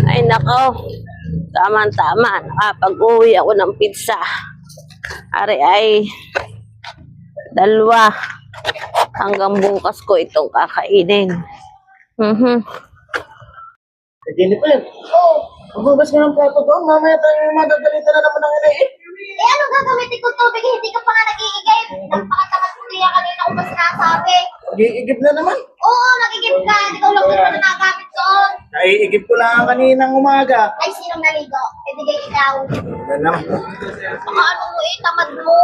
Ay nako, tama-tama, nakapag-uwi ako ng pizza. Ari ay dalawa. Hanggang bukas ko itong kakainin. Jennifer, magbabas ka ng plato doon. Mamaya tayo magagalitan na naman ng iniit. Eh, ano gagamitin ko tubig? Hindi ka pa nga nag-iigay. Napakatamat mo kaya kanina ko pa sinasabi. Mag-iigib na naman. Oo, nag-igib ka. Ikaw lang din mo na nagamit doon. Naiigib ko lang kaninang umaga. Ay, sinong naligo? Ibigay ikaw. Yan naman. Baka ano mo eh, tamad mo.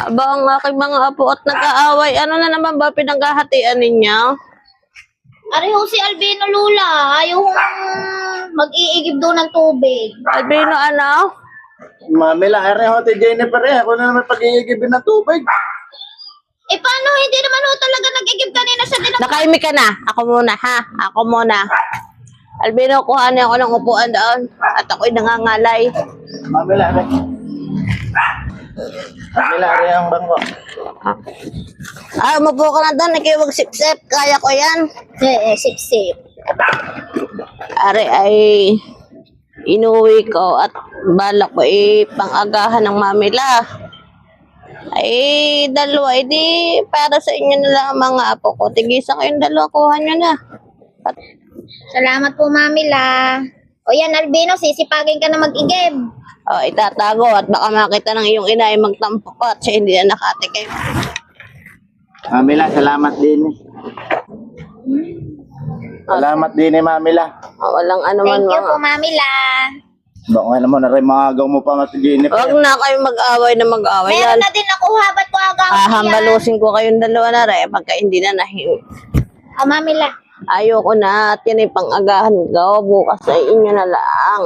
Aba ang aking mga apo at nag-aaway. Ano na naman ba pinaghahatian ninyo? Ariho si Albino Lula. Ayaw mag-iigib doon ng tubig. Albino, ano? Mami lang, Hote Jennifer ako na naman pag-iigibin ng tubig. Eh, paano? Hindi naman ho talaga nag-igib kanina sa dinak. Nakaimik ka na. Ako muna, ha? Ako muna. Albino, kuhanin ako ng upuan doon. At ako'y nangangalay. Mami lang, Mami lang, ang bangko. Umupo ka na doon. Ikaw mag-sip-sip. Kaya ko yan. Sip-sip. Ari ay inuwi ko at balak ko pang-agahan ng mamila. Ay, dalawa. Di para sa inyo na lang mga apo ko. Tigisa kayong dalawa. Kuha nyo na. Salamat po, Mamila. O yan, Albino, sisipagin ka na mag-igib. O, itatago at baka makita ng iyong ina ay magtampo pa at siya hindi na nakatikim. Mami lang, salamat din. Salamat din, Mami lang. Walang ano man Thank you mga. po, Mamila. Baka naman na rin mga agaw mo pa nga si Jennifer. Huwag na kayo mag-away na mag-away. Meron na din nakuha, ba't ko agaw yan? Hahambalusin ko kayong dalawa na rin pagka hindi na nahiwi. O, Mamila. Ayoko na at yan ay pang-agahan ko. Bukas ay inyo na lang.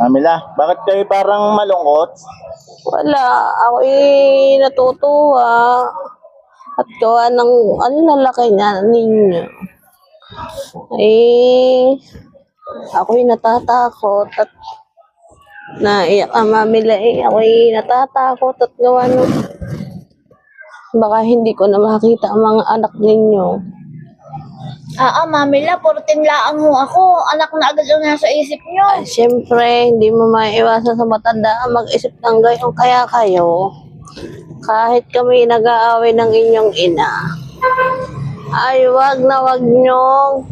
Mami lang, bakit kayo parang malungkot? Wala. Ako'y natutuwa. At gawa ng ang lalaki niya ninyo. Ay, ako'y natatakot at naiyak ang mamila ako'y natatakot at gawa ng baka hindi ko na makita ang mga anak ninyo. Mamila, puro tinlaan mo ako. Anak na agad yung nasa isip nyo. Ay, siyempre, hindi mo maiwasan sa matanda ang mag-isip ng gayon. Kaya kayo, kahit kami nag-aaway ng inyong ina, ay wag na wag nyong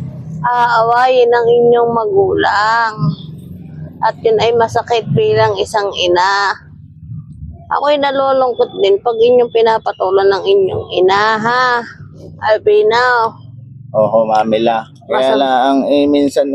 aawayin ng inyong magulang. At yun ay masakit bilang isang ina. Ako'y nalulungkot din pag inyong pinapatulan ng inyong ina, ha? Albino. Oo, Mami lang. Kaya lang, minsan